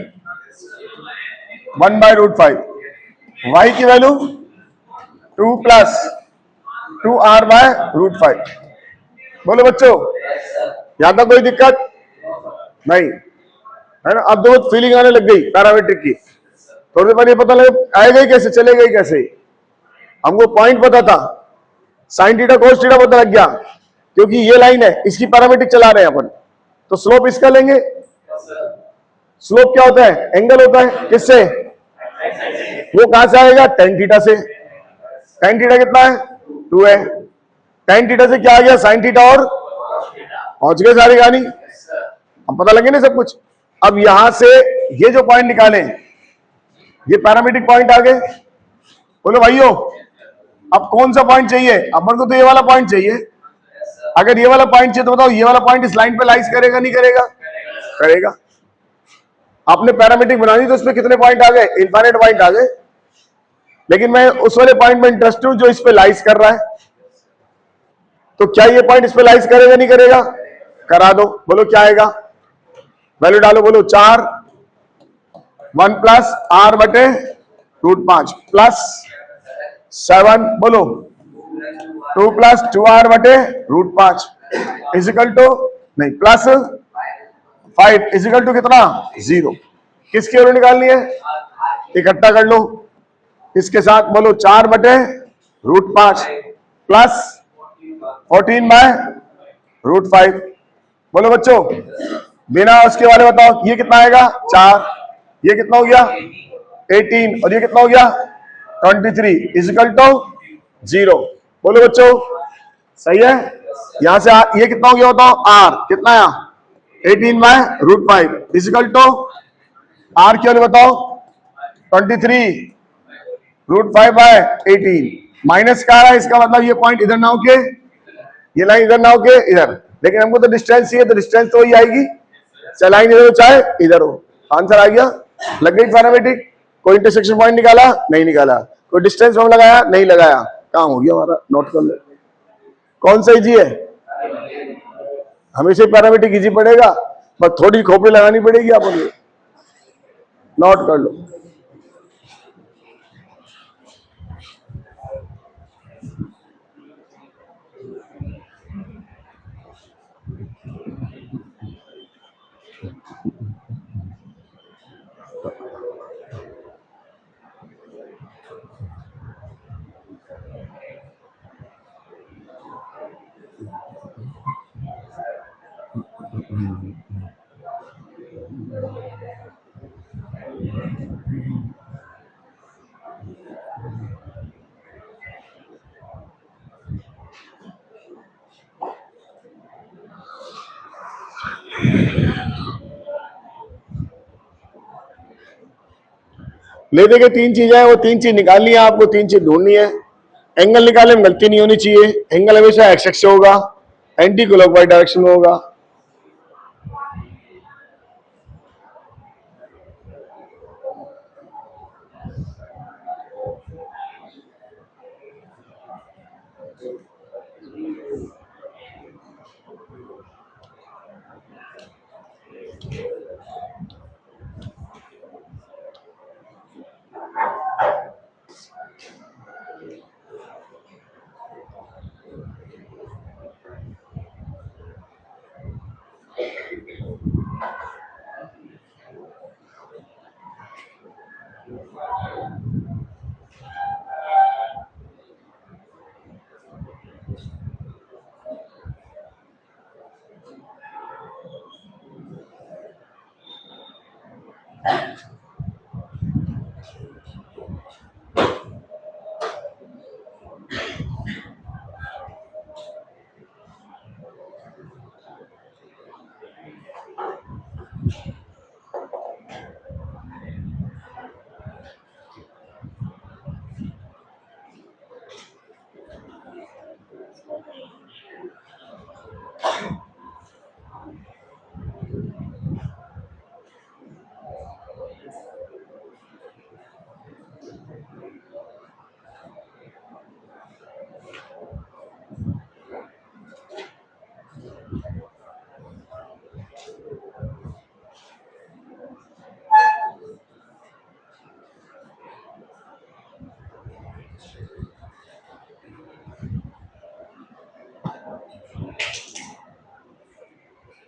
1/√5। y की वैल्यू 2 + 2r/√5। बोलो बच्चों, यहां तक कोई दिक्कत नहीं है ना? अब तो फीलिंग आने लग गई पैरामीट्रिक की। थोड़ी देर पता लगे आएगा ही कैसे, चलेगा ही कैसे। हमको पॉइंट पता था, sin थीटा cos थीटा पता लग गया, क्योंकि ये लाइन है, इसकी पैरामीट्रिक चला रहे हैं अपन। तो स्लोप इसका लेंगे। स्लोप क्या होता है? एंगल होता है। किससे? वो कहां से आएगा? tan थीटा से। tan थीटा कितना है? 2 है। tan थीटा से क्या आ गया? sin थीटा और पहुंच गए सारी कहानी। अब पता लगे ना सब कुछ। अब यहां से ये जो पॉइंट निकाले, ये पैरामीट्रिक पॉइंट आ गए। बोलो भाइयों, अब कौन सा पॉइंट चाहिए अपन को? तो ये वाला पॉइंट चाहिए। अगर ये वाला पॉइंट चाहिए तो बताओ ये वाला पॉइंट इस लाइन पे लाइज करेगा नहीं करेगा? करेगा। आपने पैरामीट्रिक बना दी तो उसमें कितने पॉइंट आ गए? इनफाइनाइट पॉइंट आ गए। लेकिन मैं उस वाले पॉइंट में इंटरेस्टेड हूं जो इस पे लाइज कर रहा है। तो क्या ये पॉइंट इस पे लाइज करेगा नहीं करेगा? करा दो। बोलो क्या आएगा? वैल्यू डालो। बोलो 4 1 प्लस आर बटे √5 प्लस 7 बोलो 2 प्लस 2r बटे √5 इजिकल टू नहीं प्लस 5 इजिकल टू कितना? 0। किसकी वैल्यू निकालनी है? इकट्ठा कर लो इसके साथ। बोलो 4 बटे √5 प्लस 14 बाय √5। बोलो बच्चों बिना उसके वाले बताओ ये कितना आएगा? 4। ये कितना हो गया? 18 और ये कितना हो गया? 23 इजिकल टू 0। बोलो बच्चों सही है? यहां से ये कितना हो गया बताओ? r कितना है? 18 बाय √5 इजिकल टू r क्या बताओ? 23 √5 बाय 18 माइनस का है। इसका मतलब ये पॉइंट इधर ना होके ये लाइन इधर ना होके इधर, लेकिन हमको तो डिस्टेंस चाहिए तो डिस्टेंस तो वही आएगी चाहे लाइन इधर हो चाहे इधर हो। आंसर आ गया। लग गई पैरामेट्रिक। कोई इंटरसेक्शन पॉइंट निकाला नहीं निकाला, कोई डिस्टेंस फॉर्म लगाया नहीं लगाया, काम हो गया हमारा। नोट कर ले कौन सा इजी है। हमेशा पैरामेट्रिक इजी पड़ेगा, बस थोड़ी खोपड़ी लगानी पड़ेगी आपको। नोट कर लो। लेने के 3 चीजें हैं, वो 3 चीज निकालनी है आपको, 3 चीज ढूंढनी है। एंगल निकालने में गलती नहीं होनी चाहिए। एंगल हमेशा एक्स एक्स से होगा, एंटी क्लॉकवाइज डायरेक्शन में होगा।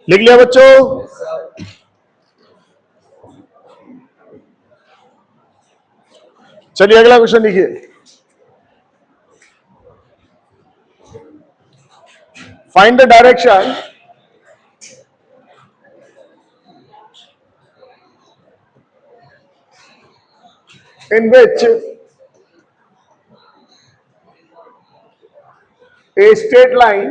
लिख लिया बच्चों? चलिए अगला क्वेश्चन लिखिए। Find the direction in which a straight line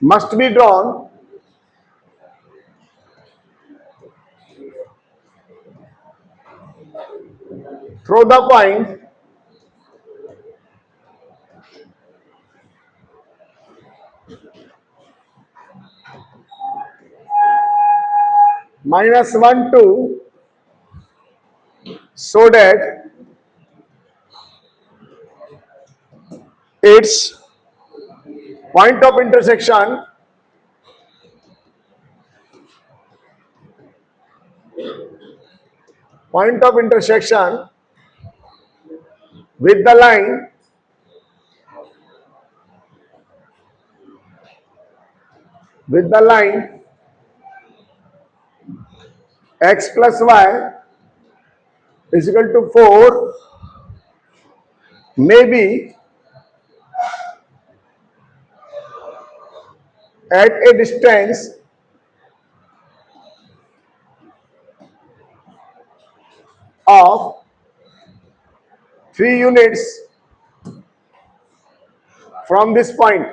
must be drawn through the point -1 to, so that its point of intersection with the line x plus y is equal to 4 may be at a distance of 3 units from this point.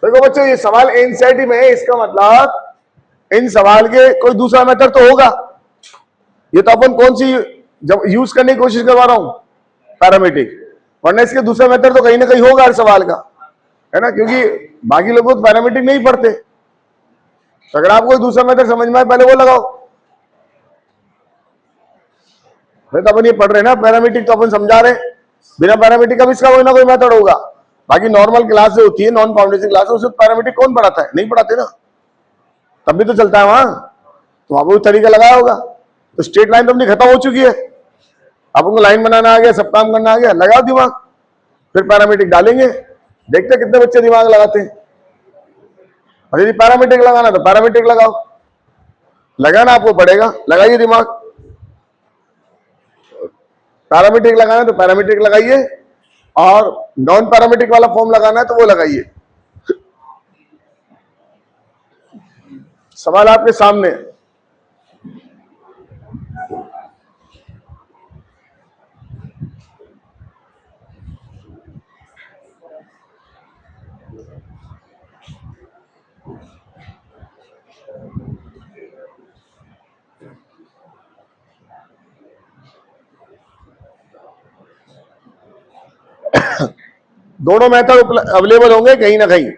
देखो बच्चों, ये सवाल एनसीईआरटी में है, इसका मतलब इन सवाल के कोई दूसरा मेथड तो होगा। ये तो अपन कौन सी जब यूज करने की कोशिश करवा रहा हूं, पैरामीट्रिक, वरना इसके दूसरा मेथड तो कहीं ना कहीं होगा हर सवाल का, है ना, क्योंकि बाकी लोग तो पैरामीट्रिक नहीं पढ़ते। तो अगर आपको दूसरा मेथड समझ में आए पहले वो लगाओ। तो अपन ये पढ़ रहे ना पैरामीट्रिक, तो अपन समझा रहे, बिना पैरामीट्रिक का भी इसका कोई ना कोई मेथड होगा। बाकी नॉर्मल क्लास जो होती है, नॉन फाउंडेशन क्लास, उसमें पैरामीट्रिक कौन पढ़ाता है? नहीं पढ़ाते ना, तब भी तो चलता है वहां, तो वहां पर तरीका लगाया होगा। तो स्ट्रेट लाइन तो अपनी खत्म हो चुकी है, अब उनको लाइन बनाना आ गया, सब काम करना आ गया, लगाओ दिमाग, फिर पैरामीट्रिक डालेंगे, देखते कितने बच्चे दिमाग लगाते हैं। और यदि पैरामीट्रिक लगाना तो पैरामीट्रिक लगाओ, लगाना आपको पड़ेगा, लगाइए दिमाग। पैरामीट्रिक लगाना है तो पैरामीट्रिक लगाइए, और नॉन पैरामीट्रिक वाला फॉर्म लगाना है तो वो लगाइए। सवाल आपके सामने। दोनों मेथड अवेलेबल होंगे कहीं ना कहीं,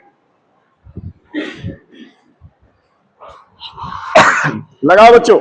लगाओ बच्चों।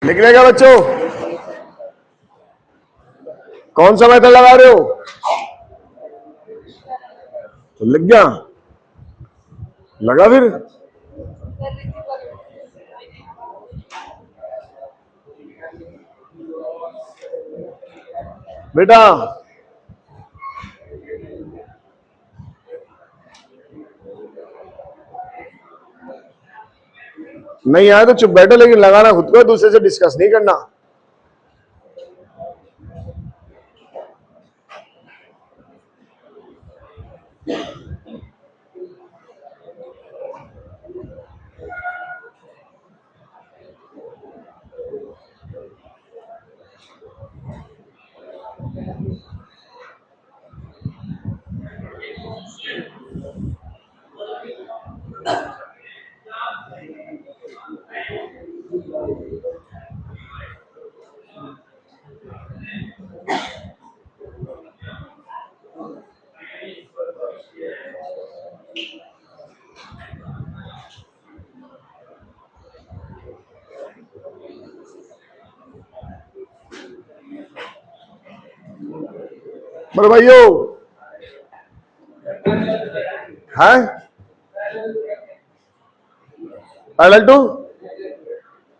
निकलेगा बच्चों? कौन सा मेथड लगा रहे हो? तो लिख गया, लगा फिर। बेटा नहीं आया तो चुप बैठो, लेकिन लगाना खुद को, दूसरे से डिस्कस नहीं करना। बोलो भाइयों, है पैरेलल टू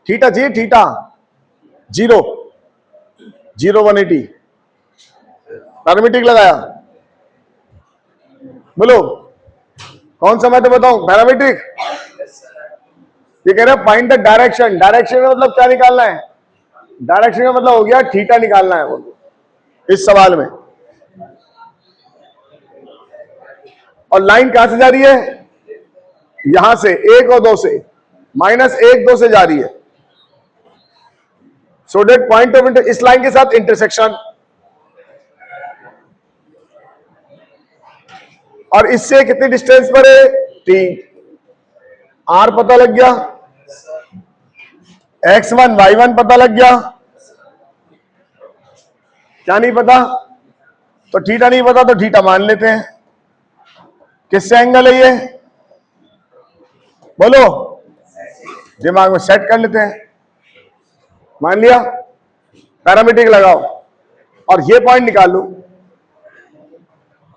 थीटा चाहिए, थीटा 0 0 180 पैरामीट्रिक लगाया। बोलो कौन सा मैं तो बताऊं? पैरामीट्रिक। ये कह रहे हैं फाइंड द डायरेक्शन। डायरेक्शन का मतलब क्या निकालना है? डायरेक्शन का मतलब हो गया थीटा निकालना है बोलो इस सवाल में। और लाइन कहां से जा रही है? यहां से 1 और 2 से, -1 2 से जा रही है। सो डेट पॉइंट ऑफ इस लाइन के साथ इंटरसेक्शन, और इससे कितनी डिस्टेंस पर है? 3। आर पता लग गया, x1 y1 पता लग गया। क्या नहीं पता? तो थीटा नहीं पता, तो थीटा मान लेते हैं। किससे एंगल है ये? बोलो, दिमाग में सेट कर लेते हैं। मान लिया, पैरामीट्रिक लगाओ और ये पॉइंट निकाल लो।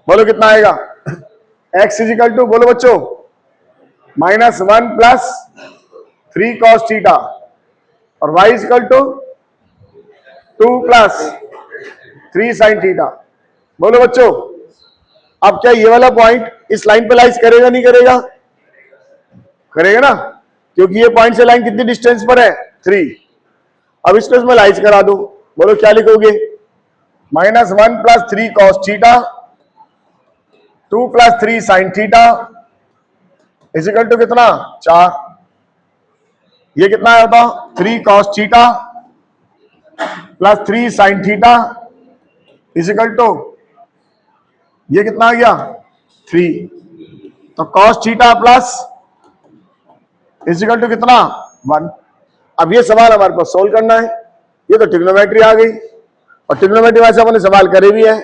बोलो कितना आएगा? x इजिकल टू, बोलो बच्चों, -1 + 3 cos थीटा, और y is equal to 2 + 3 sin theta. बोलो बच्चों, अब क्या ये वाला पॉइंट इस लाइन पे लाइज करेगा नहीं करेगा? करेगा ना, क्योंकि ये पॉइंट से लाइन कितनी डिस्टेंस पर है? 3। अब इसको इसमें लाइज करा दो। बोलो क्या लिखोगे? -1 + 3 cos theta, 2 + 3 sin theta is equal to कितना? 4। ये कितना आया था? 3 cos theta + 3 sin theta is equal to, ये कितना आ गया? 3। तो cos theta plus is equal to कितना? 1। अब ये सवाल हमारे पास सोल्व करना है। ये तो ट्रिग्नोमेट्री आ गई, और ट्रिग्नोमेट्री वैसे अपने सवाल करे भी है।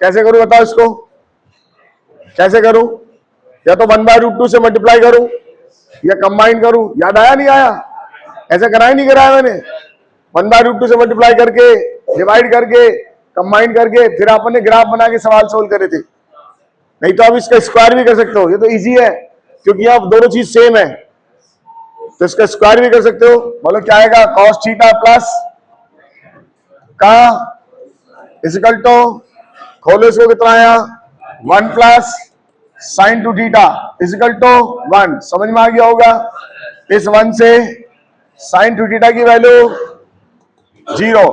कैसे करूं बताओ इसको? कैसे करूं? या तो 1/√2 से मल्टीप्लाई करूं, या कंबाइन करूं। याद आया नहीं आया? ऐसे कराया नहीं कराया मैंने? 1/√2 से मल्टीप्लाई करके, डिवाइड करके, कंबाइन करके, फिर आपने ग्राफ बना के सवाल सोल्व करे थे। नहीं तो आप इसका स्क्वायर भी कर सकते हो, ये तो इजी है क्योंकि आप दोनों चीज सेम है, तो इसका स्क्वायर भी कर सकते हो। बोलो क्या आएगा? cos थीटा प्लस का इजिकल टू, खोलो इसको, कितना आया? 1 + sin 2 थीटा इजिकल टू 1। समझ में आ गया होगा? इस 1 से sin 2 थीटा की वैल्यू 0,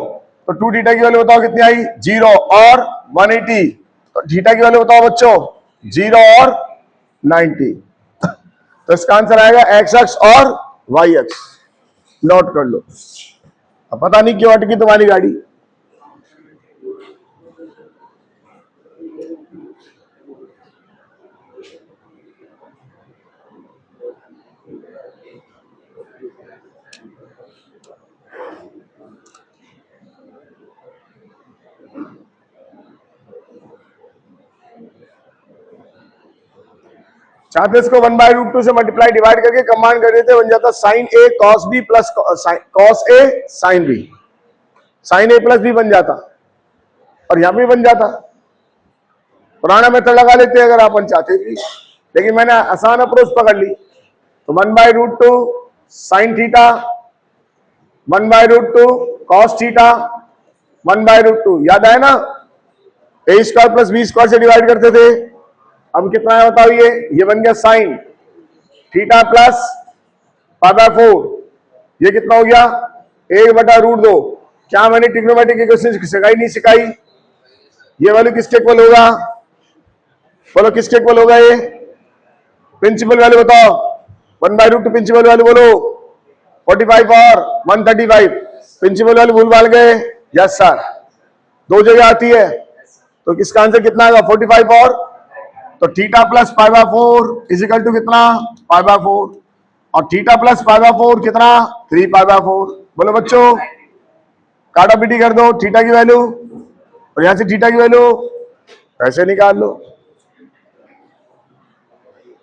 तो 2 थीटा की वैल्यू बताओ कितनी आई? 0 और 180। तो थीटा की वैल्यू बताओ बच्चों? 0 और 90। तो इसका आंसर आएगा x अक्ष और y अक्ष। नोट कर लो। अब पता नहीं क्यों अटकी तुम्हारी गाड़ी। चाहते इसको 1/√2 से मल्टीप्लाई डिवाइड करके कंबाइन कर देते, बन जाता sign A cos B plus cos A sine B, sign A plus B बन जाता, और यहां भी बन जाता। पुराना मेथड लगा लेते अगर अपन चाहते भी, लेकिन मैंने आसान अप्रोच पकड़ ली। तो 1/√2 साइन थीटा, 1/√2 कॉस थीटा, 1/√2, याद आया ना, ए स्क्वायर प्लस बी स्क्वायर से डिवाइड करते थे। अब कितना है बताओ, ये बन गया साइन थीटा प्लस π/4, ये कितना हो गया 1/√2। क्या मैंने ट्रिग्नोमेट्रिक इक्वेशन सिखाई नहीं सिखाई? ये वैल्यू किसके इक्वल होगा, बोलो किसके इक्वल होगा? ये प्रिंसिपल वैल्यू बताओ, 1/√2 प्रिंसिपल वैल्यू बोलो, 45 और 135। प्रिंसिपल वैल्यू भूल भाल गए? यस सर, दो जगह आती है, तो किसका आंसर कितना आएगा 45 और, तो थीटा प्लस π/4 इजिकल टू कितना π/4, और थीटा प्लस π/4 कितना 3π/4। बोलो बच्चों, काटा पीटी कर दो थीटा की वैल्यू, और यहां से थीटा की वैल्यू ऐसे निकाल लो।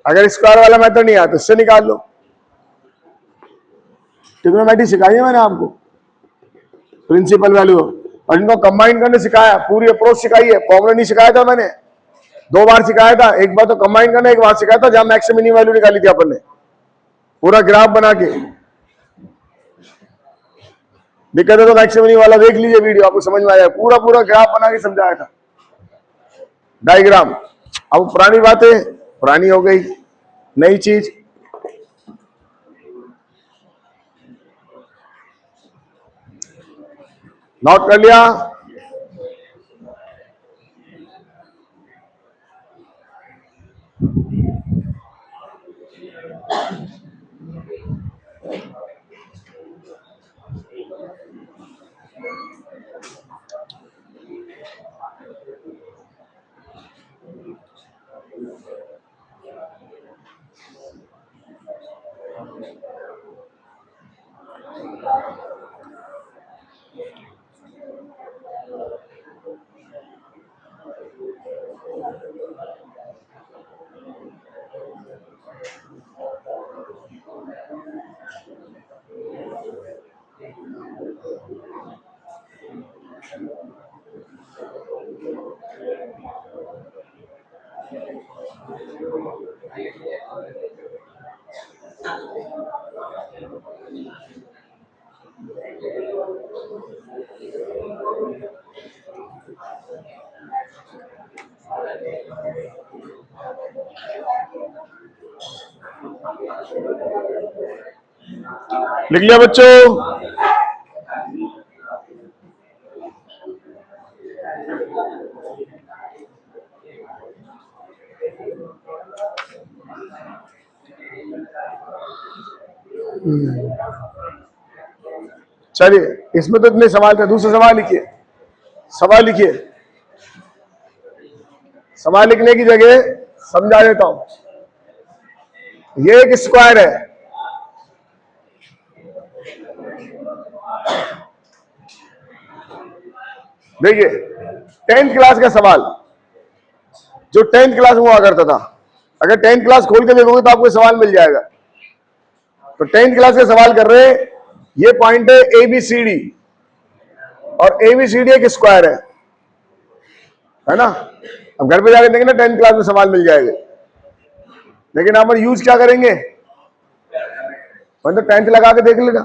अगर स्क्वायर वाला मेथड नहीं आता तो इससे निकाल लो। ट्रिग्नोमेट्री सिखाई है मैंने आपको, प्रिंसिपल वैल्यू, और इनको कंबाइन करने सिखाया, पूरी अप्रोच सिखाई है। फॉर्मूला नहीं सिखाया था मैंने, 2 बार सिखाया था, एक बार तो कंबाइन करना, एक बार सिखाया था जहां मैक्स से मिनिमम वैल्यू निकाली थी अपन ने, पूरा ग्राफ बना के। दिक्कत है तो मैक्स से मिनिमम वाला देख लीजिए वीडियो, आपको समझ में आया, पूरा पूरा ग्राफ बना के समझाया था, डायग्राम। अब पुरानी बातें पुरानी हो गई, नई चीज नोट कर लिया। लिख लिया बच्चों? चलिए, इसमें तो इतने सवाल थे, दूसरा सवाल लिखिए। सवाल लिखिए, सवाल लिखने की जगह समझा देता हूं। ये एक स्क्वायर है, देखिए 10th क्लास का सवाल, जो 10th क्लास में हुआ करता था, अगर 10th क्लास खोल के देखोगे तो आपको सवाल मिल जाएगा। तो 10th क्लास का सवाल कर रहे हैं, ये पॉइंट है ABCD, और ABCD एक स्क्वायर है ना। अब घर पे जाके देखेंगे ना, 10th क्लास में सवाल मिल जाएगा, लेकिन आप यूज क्या करेंगे, मतलब 10th लगा के देख लेना,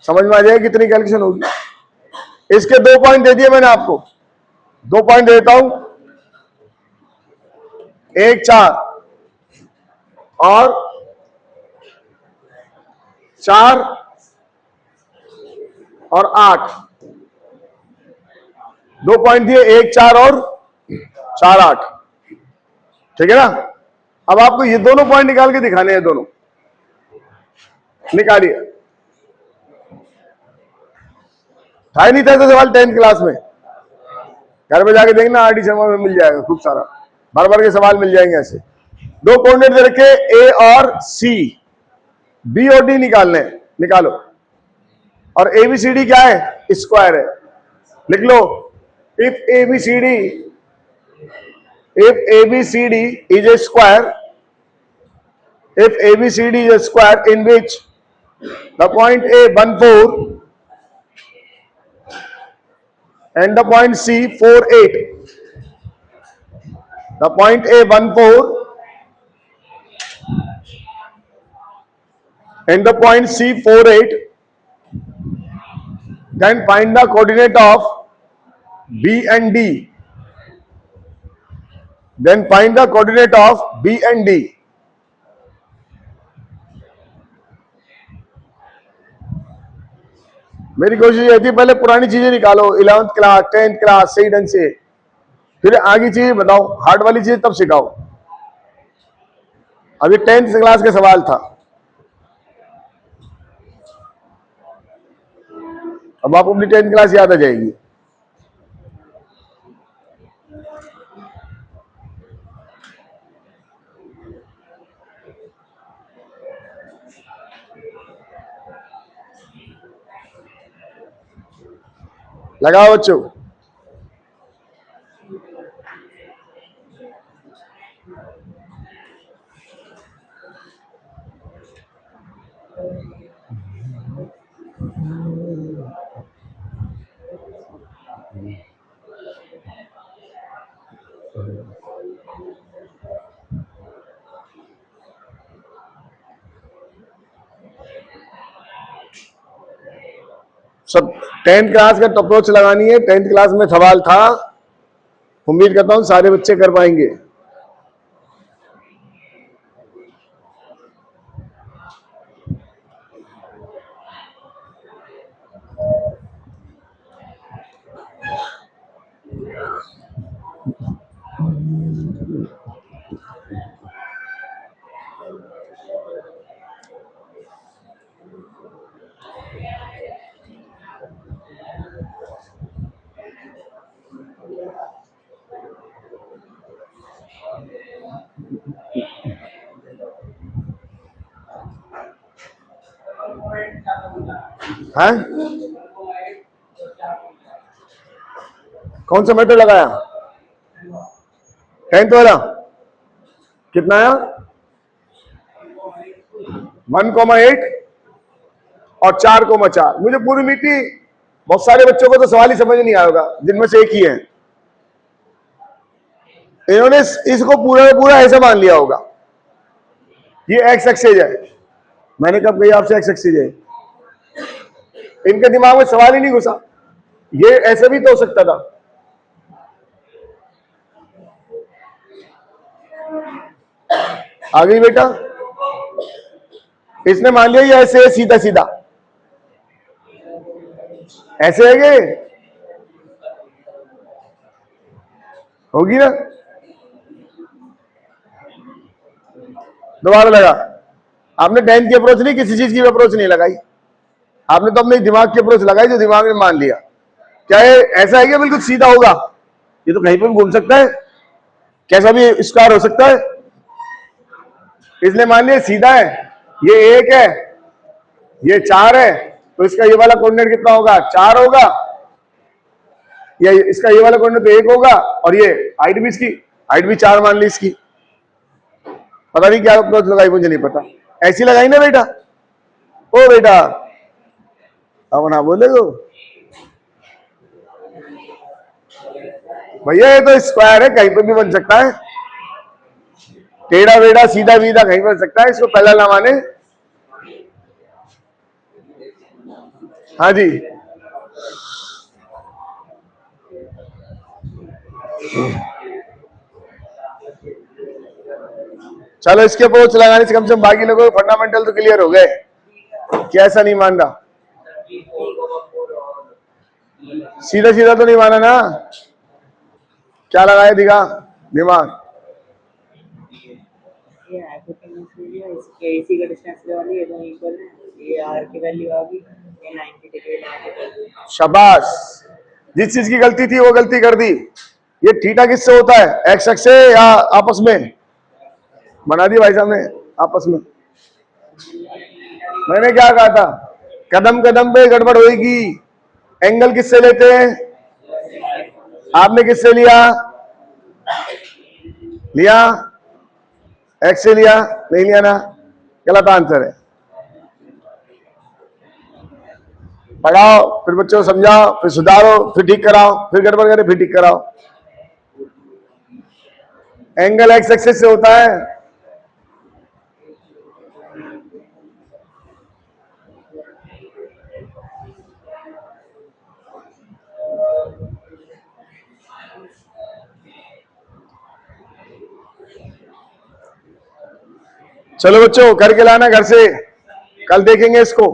समझ में आ जाएगा कितनी कैलकुलेशन होगी। इसके 2 पॉइंट दे दिए मैंने आपको, 2 पॉइंट देता हूं, 1 4 और 4 और 8, 2 पॉइंट दिए, 1 4 और 4 8, ठीक है ना। अब आपको ये दोनों पॉइंट निकाल के दिखाने हैं, दोनों निकालिए। था नहीं था सवाल 10th क्लास में, घर में जाके देखना, RD शर्मा में मिल जाएगा, खूब सारा बार बार के सवाल मिल जाएंगे ऐसे। 2 कोऑर्डिनेट दे रखे A और C, B और D निकालने, निकालो। और ABCD क्या है, स्क्वायर है, लिख लो। If ABCD is a square, if ABCD is a square in which the point A 1 4 and the point C 4 8, the point A 1 4 and the point C 4 8, then find the coordinate of B and D. Then find the coordinate of B and D. मेरी कोशिश ये थी पहले पुरानी चीजें निकालो, 11th क्लास 10th क्लास सही ढंग से, फिर आगे चीजें बताओ, हार्ड वाली चीजें तब सिखाओ। अभी 10th क्लास का सवाल था, अब आपको अपनी 10th क्लास याद आ जाएगी। लगाओ बच्चों। सब 10th क्लास का अप्रोच लगानी है। 10th क्लास में सवाल था, उम्मीद करता हूं सारे बच्चे कर पाएंगे। हाँ, कौन सा मेथड लगाया? 10th वाला कितना आया? 1,8 और 4,4। मुझे पूरी मिट्टी, बहुत सारे बच्चों को तो सवाल ही समझ नहीं आएगा, जिनमें से एक ही है। इन्होंने इसको पूरा पूरा ऐसा मान लिया होगा, ये एक्स एक्सिस है। मैंने कब कही आपसे एक्स एक्सिस है? इनके दिमाग में सवाल ही नहीं घुसा, ये ऐसा भी तो हो सकता था। आ गई बेटा? इसने मान लिया ये ऐसे है, सीधा सीधा ऐसे है, ये होगी ना? दोबारा लगा। आपने 10th की अप्रोच नहीं, किसी चीज की अप्रोच नहीं लगाई, आपने तो अपने दिमाग की अप्रोच लगाई, जो दिमाग में मान लिया। क्या ये ऐसा है कि बिल्कुल सीधा होगा? ये तो कहीं पर भी घूम सकता है, कैसा भी स्क्वायर हो सकता है। इसलिए मान लिया सीधा है, ये 1 है, ये 4 है, तो इसका ये वाला कोऑर्डिनेट कितना होगा? 4 होगा, या इसका ये वाला कोऑर्डिनेट तो 1 होगा, और ये हाइट भी, इसकी हाइट भी 4 मान ली इसकी। पता नहीं क्या अप्रोच लगाई, मुझे नहीं पता, ऐसी लगाई ना बेटा? ओ बेटा अब ना बोले तो भैया, ये तो स्क्वायर है, कहीं पर भी बन सकता है, टेढ़ा वेढ़ा सीधा बीधा कहीं बन सकता है, इसको पहला ना माने। हाँ जी, चलो इसके अप्रोच लगाने से कम बाकी लोगों के फंडामेंटल तो क्लियर हो गए। कैसा नहीं मान रहा? सीधा सीधा तो नहीं माना ना? क्या लगाया दिखा दिमाग? शाबाश, जिस चीज की गलती थी वो गलती कर दी। ये थीटा किससे होता है? एक्स एक्स से या आपस में? बना दी भाई साहब ने आपस में। मैंने क्या कहा था? कदम कदम पे गड़बड़ होगी। एंगल किससे लेते हैं? आपने किससे लिया? लिया एक्स से लिया? नहीं लिया ना? गलत आंसर है। पढ़ाओ, फिर बच्चों को समझाओ, फिर सुधारो, फिर ठीक कराओ, फिर गड़बड़ करे, फिर ठीक कराओ। एंगल एक्स एक्सिस से होता है। चलो बच्चों, करके लाना घर से, कल देखेंगे इसको।